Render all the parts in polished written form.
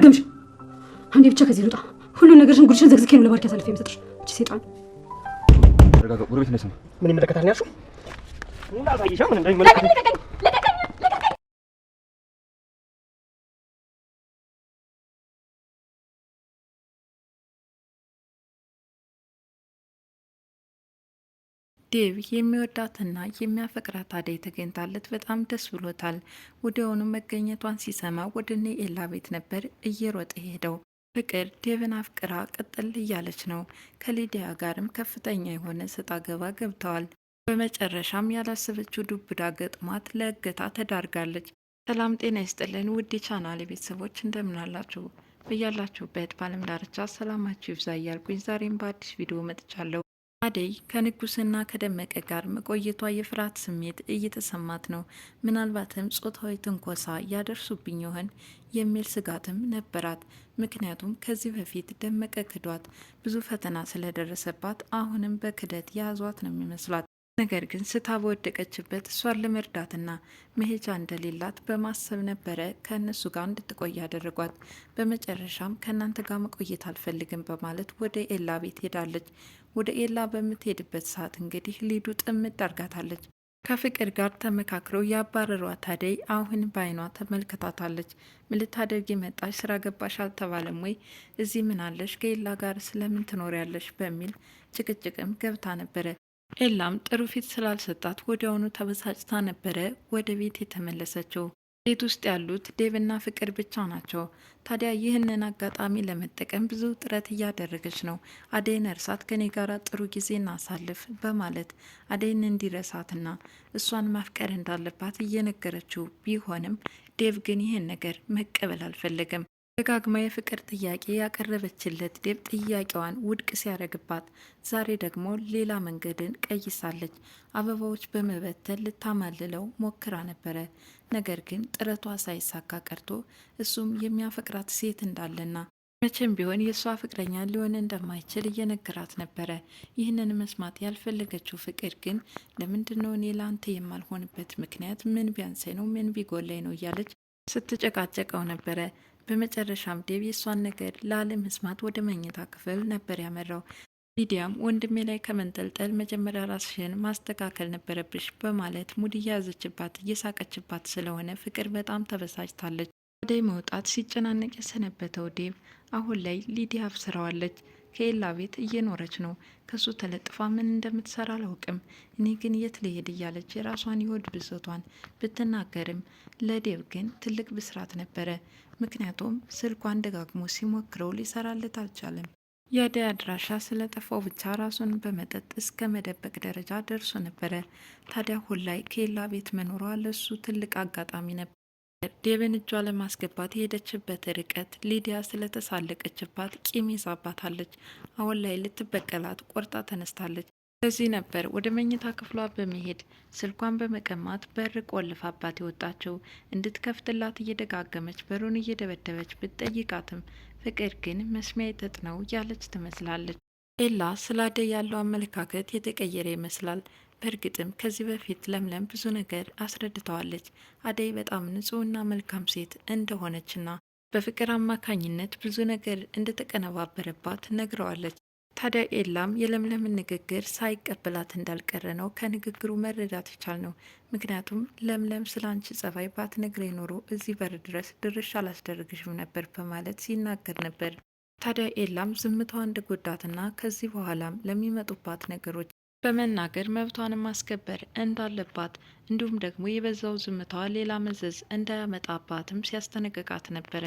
ግምሽ አንዴ ብቻ ከዚህ ልውጣ። ሁሉ ነገርሽን ጉድሽን ዘግዝኬ ነው ለባርኪ አሳልፌ የምሰጥሽ። እቺ ሴጣን ረጋጋ። ጎረቤት ነሽ። ምን ይመለከታል ያልሽው? እንዳልታይሻ ምን እንደሚመለከት ዴቭ የሚወዳትና የሚያፈቅራት አደይ ተገኝታለት በጣም ደስ ብሎታል። ወዲያውኑ መገኘቷን ሲሰማ ወደ ኤላ ቤት ነበር እየሮጠ ሄደው። ፍቅር ዴቭን አፍቅራ ቅጥል እያለች ነው። ከሊዲያ ጋርም ከፍተኛ የሆነ ሰጣ ገባ ገብተዋል። በመጨረሻም ያላሰበችው ዱብዳ ገጥሟት ለእገታ ተዳርጋለች። ሰላም ጤና ይስጥልን ውድ የቻናሌ ቤተሰቦች እንደምናላችሁ በያላችሁበት በዓለም ዳርቻ ሰላማችሁ ይብዛ እያልኩኝ ዛሬም በአዲስ ቪዲዮ መጥቻለሁ። አደይ ከንጉስና ከደመቀ ጋር መቆየቷ የፍርሃት ስሜት እየተሰማት ነው። ምናልባትም ጾታዊ ትንኮሳ ያደርሱብኝ ይሆን የሚል ስጋትም ነበራት። ምክንያቱም ከዚህ በፊት ደመቀ ክዷት ብዙ ፈተና ስለደረሰባት አሁንም በክደት የያዟት ነው የሚመስሏት። ነገር ግን ስታ በወደቀችበት እሷን ለመርዳትና መሄጃ እንደሌላት በማሰብ ነበረ ከእነሱ ጋር እንድትቆይ ያደረጓት። በመጨረሻም ከእናንተ ጋር መቆየት አልፈልግም በማለት ወደ ኤላ ቤት ሄዳለች። ወደ ኤላ በምትሄድበት ሰዓት እንግዲህ ሊዱ ጥምድ አርጋታለች። ከፍቅር ጋር ተመካክረው ያባረሯት አደይ አሁን በአይኗ ተመልክታታለች። ምን ልታደርጊ መጣሽ? ስራ ገባሽ አልተባለም ወይ? እዚህ ምን አለሽ? ከኤላ ጋር ስለምን ትኖሪያለሽ? በሚል ጭቅጭቅም ገብታ ነበረ። ኤላም ጥሩ ፊት ስላልሰጣት ወዲያውኑ ተበሳጭታ ነበረ ወደ ቤት የተመለሰችው። ቤት ውስጥ ያሉት ዴቭና ፍቅር ብቻ ናቸው። ታዲያ ይህንን አጋጣሚ ለመጠቀም ብዙ ጥረት እያደረገች ነው። አደይን እርሳት፣ ከኔ ጋር ጥሩ ጊዜ እናሳልፍ በማለት አደይን እንዲረሳትና እሷን ማፍቀር እንዳለባት እየነገረችው ቢሆንም ዴቭ ግን ይህን ነገር መቀበል አልፈለገም። ደጋግማ የፍቅር ጥያቄ ያቀረበችለት ዴቭ ጥያቄዋን ውድቅ ሲያደርግባት ዛሬ ደግሞ ሌላ መንገድን ቀይሳለች። አበባዎች በመበተን ልታማልለው ሞክራ ነበረ። ነገር ግን ጥረቷ ሳይሳካ ቀርቶ እሱም የሚያፈቅራት ሴት እንዳለና መቼም ቢሆን የእሷ ፍቅረኛ ሊሆን እንደማይችል እየነገራት ነበረ። ይህንን መስማት ያልፈለገችው ፍቅር ግን ለምንድነው እኔ ለአንተ የማልሆንበት ምክንያት ምን ቢያንሰኝ ነው? ምን ቢጎለኝ ነው? እያለች ስትጨቃጨቀው ነበረ። በመጨረሻም ዴቭ የሷን ነገር ላለመስማት ወደ መኝታ ክፍል ነበር ያመራው። ሊዲያም ወንድሜ ላይ ከመንጠልጠል መጀመሪያ ራስሽን ማስተካከል ነበረብሽ በማለት ሙድ እያያዘችባት እየሳቀችባት ስለሆነ ፍቅር በጣም ተበሳጭታለች። ወደ መውጣት ሲጨናነቅ የሰነበተው ዴቭ አሁን ላይ ሊዲያ አብስረዋለች። ከኤላ ቤት እየኖረች ነው። ከሱ ተለጥፋ ምን እንደምትሰራ አላውቅም፣ እኔ ግን የት ልሄድ እያለች የራሷን የሆድ ብሶቷን ብትናገርም ለዴቭ ግን ትልቅ ብስራት ነበረ። ምክንያቱም ስልኳን ደጋግሞ ሲሞክረው ሊሰራለት አልቻለም። የአደይ አድራሻ ስለጠፋው ብቻ ራሱን በመጠጥ እስከ መደበቅ ደረጃ ደርሶ ነበረ። ታዲያ አሁን ላይ ከኤላ ቤት መኖሯ ለሱ ትልቅ አጋጣሚ ነበር። ዴቭን እጇ ለማስገባት የሄደችበት ርቀት ሊዲያ ስለተሳለቀችባት ቂም ይዛባታለች። አሁን ላይ ልትበቀላት ቆርጣ ተነስታለች። ለዚህ ነበር ወደ መኝታ ክፍሏ በመሄድ ስልኳን በመቀማት በር ቆልፋባት የወጣችው። እንድትከፍትላት እየደጋገመች በሩን እየደበደበች ብትጠይቃትም ፍቅር ግን መስሚያ የጥጥ ነው ያለች ትመስላለች። ኤላ ስለ አደይ ያለው አመለካከት የተቀየረ ይመስላል። በእርግጥም ከዚህ በፊት ለምለም ብዙ ነገር አስረድተዋለች። አደይ በጣም ንጹሕና መልካም ሴት እንደሆነችና በፍቅር አማካኝነት ብዙ ነገር እንደተቀነባበረባት ነግረዋለች። ታዲያ ኤላም የለምለምን ንግግር ሳይቀበላት እንዳልቀረ ነው ከንግግሩ መረዳት ይቻል ነው። ምክንያቱም ለምለም ስለ አንቺ ጸባይ ባትነግረኝ ኖሮ እዚህ በር ድረስ ድርሽ አላስደርግሽም ነበር በማለት ሲናገር ነበር። ታዲያ ኤላም ዝምታዋ እንደጎዳትና ከዚህ በኋላም ለሚመጡባት ነገሮች በመናገር መብቷን ማስከበር እንዳለባት እንዲሁም ደግሞ የበዛው ዝምታዋ ሌላ መዘዝ እንዳያመጣባትም ሲያስጠነቅቃት ነበረ።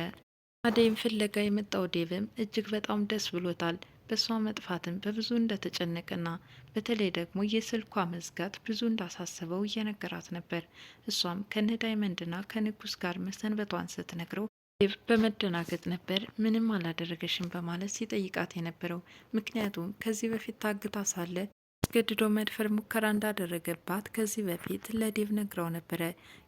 አደይም ፍለጋ የመጣው ዴቭም እጅግ በጣም ደስ ብሎታል። በሷ መጥፋትም በብዙ እንደተጨነቀና በተለይ ደግሞ የስልኳ መዝጋት ብዙ እንዳሳሰበው እየነገራት ነበር። እሷም ከነ ዳይመንድና ከንጉስ ጋር መሰንበቷን ስትነግረው ዴቭ በመደናገጥ ነበር ምንም አላደረገሽም በማለት ሲጠይቃት የነበረው። ምክንያቱም ከዚህ በፊት ታግታ ሳለ አስገድዶ መድፈር ሙከራ እንዳደረገባት ከዚህ በፊት ለዴቭ ነግረው ነበረ።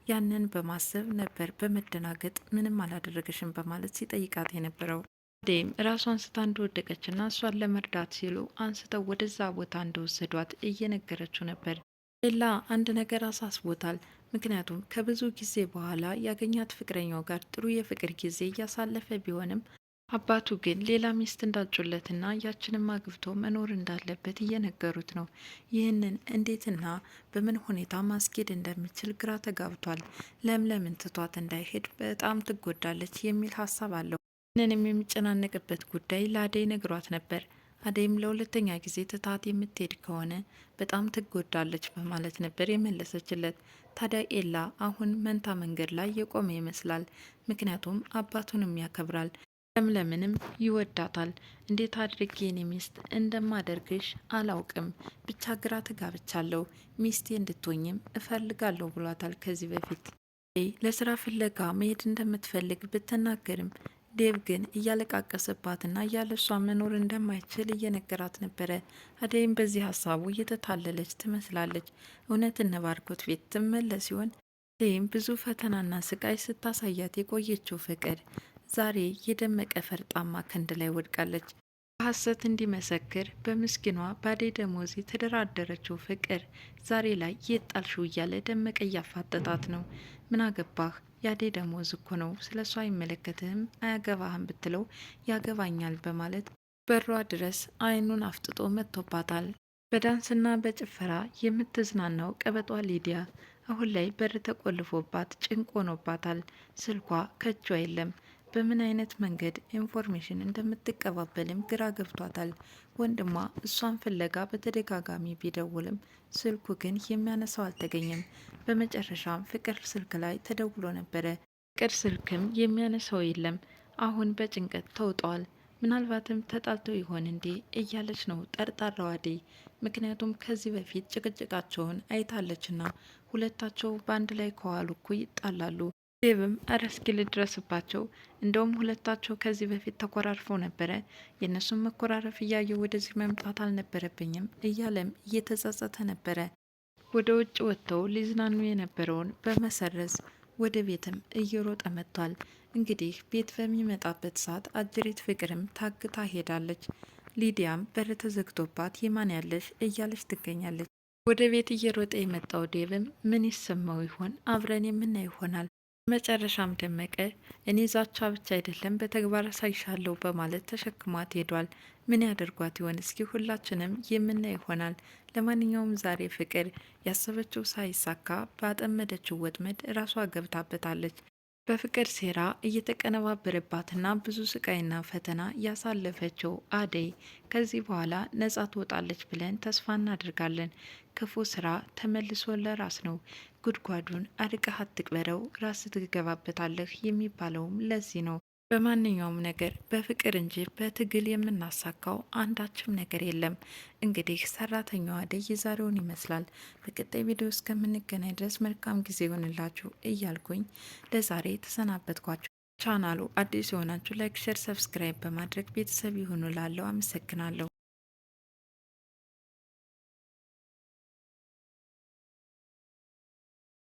ያንን በማሰብ ነበር በመደናገጥ ምንም አላደረገሽም በማለት ሲጠይቃት የነበረው። አደይም ራሷን ስታ እንደወደቀችና እሷን ለመርዳት ሲሉ አንስተው ወደዛ ቦታ እንደወሰዷት እየነገረችው ነበር። ሌላ አንድ ነገር አሳስቦታል። ምክንያቱም ከብዙ ጊዜ በኋላ ያገኛት ፍቅረኛው ጋር ጥሩ የፍቅር ጊዜ እያሳለፈ ቢሆንም አባቱ ግን ሌላ ሚስት እንዳጩለትና ያችንም አግብቶ መኖር እንዳለበት እየነገሩት ነው። ይህንን እንዴትና በምን ሁኔታ ማስኬድ እንደሚችል ግራ ተጋብቷል። ለምለምን ትቷት እንዳይሄድ በጣም ትጎዳለች የሚል ሀሳብ አለው። ይህንንም የሚጨናነቅበት ጉዳይ ለአደይ ነግሯት ነበር። አደይም ለሁለተኛ ጊዜ ትታት የምትሄድ ከሆነ በጣም ትጎዳለች በማለት ነበር የመለሰችለት። ታዲያ ኤላ አሁን መንታ መንገድ ላይ የቆመ ይመስላል። ምክንያቱም አባቱንም ያከብራል፣ ለምለምንም ይወዳታል። እንዴት አድርጌ የኔ ሚስት እንደማደርግሽ አላውቅም፣ ብቻ ግራ ተጋብቻለሁ፣ ሚስቴ እንድትሆኝም እፈልጋለሁ ብሏታል። ከዚህ በፊት ለስራ ፍለጋ መሄድ እንደምትፈልግ ብትናገርም ዴቭ ግን እያለቃቀሰባትና እያለሷ መኖር እንደማይችል እየነገራት ነበረ። አደይም በዚህ ሀሳቡ እየተታለለች ትመስላለች። እውነት እነ ባርኮት ቤት ትመለስ ሲሆን አደይም ብዙ ፈተናና ስቃይ ስታሳያት የቆየችው ፍቅር ዛሬ የደመቀ ፈርጣማ ክንድ ላይ ወድቃለች። በሐሰት እንዲመሰክር በምስኪኗ በአደይ ደሞዝ የተደራደረችው ፍቅር ዛሬ ላይ የጣልሽው እያለ ደመቀ እያፋጠጣት ነው። ምን አገባህ? የአደይ ደሞዝ እኮ ነው፣ ስለ እሷ አይመለከትህም፣ አያገባህም ብትለው ያገባኛል በማለት በሯ ድረስ አይኑን አፍጥጦ መጥቶባታል። በዳንስና በጭፈራ የምትዝናናው ቀበጧ ሊዲያ አሁን ላይ በር ተቆልፎባት ጭንቅ ሆኖባታል። ስልኳ ከእጇ የለም። በምን አይነት መንገድ ኢንፎርሜሽን እንደምትቀባበልም ግራ ገብቷታል። ወንድሟ እሷን ፍለጋ በተደጋጋሚ ቢደውልም ስልኩ ግን የሚያነሳው አልተገኘም። በመጨረሻም ፍቅር ስልክ ላይ ተደውሎ ነበረ። ፍቅር ስልክም የሚያነሳው የለም። አሁን በጭንቀት ተውጠዋል። ምናልባትም ተጣልተው ይሆን እንዴ እያለች ነው ጠርጣራዋ አደይ። ምክንያቱም ከዚህ በፊት ጭቅጭቃቸውን አይታለችና ሁለታቸው በአንድ ላይ ከዋሉ እኮ ይጣላሉ። ዴቭም እረ እስኪ ልድረስባቸው፣ እንደውም ሁለታቸው ከዚህ በፊት ተኮራርፈው ነበረ፣ የእነሱን መኮራረፍ እያየው ወደዚህ መምጣት አልነበረብኝም እያለም እየተጸጸተ ነበረ። ወደ ውጭ ወጥተው ሊዝናኑ የነበረውን በመሰረዝ ወደ ቤትም እየሮጠ መጥቷል። እንግዲህ ቤት በሚመጣበት ሰዓት አጅሬት ፍቅርም ታግታ ሄዳለች። ሊዲያም በር ተዘግቶባት የማን ያለሽ እያለች ትገኛለች። ወደ ቤት እየሮጠ የመጣው ዴቭም ምን ይሰማው ይሆን? አብረን የምናይ ይሆናል። መጨረሻም ደመቀ እኔ ዛቻ ብቻ አይደለም በተግባር አሳይሻለሁ በማለት ተሸክሟት ሄዷል። ምን ያደርጓት ይሆን? እስኪ ሁላችንም የምናይ ይሆናል። ለማንኛውም ዛሬ ፍቅር ያሰበችው ሳይሳካ ባጠመደችው ወጥመድ ራሷ ገብታበታለች። በፍቅር ሴራ እየተቀነባበረባትና ብዙ ስቃይና ፈተና ያሳለፈችው አደይ ከዚህ በኋላ ነጻ ትወጣለች ብለን ተስፋ እናደርጋለን። ክፉ ስራ ተመልሶ ለራስ ነው። ጉድጓዱን አርቀህ አትቅበረው፣ ራስ ትገባበታለህ የሚባለውም ለዚህ ነው። በማንኛውም ነገር በፍቅር እንጂ በትግል የምናሳካው አንዳችም ነገር የለም። እንግዲህ ሰራተኛዋ አደይ የዛሬውን ይመስላል። በቀጣይ ቪዲዮ እስከምንገናኝ ድረስ መልካም ጊዜ ይሆንላችሁ እያልኩኝ ለዛሬ ተሰናበትኳችሁ። ቻናሉ አዲስ የሆናችሁ ላይክ፣ ሼር፣ ሰብስክራይብ በማድረግ ቤተሰብ ይሁኑ። ላለው አመሰግናለሁ።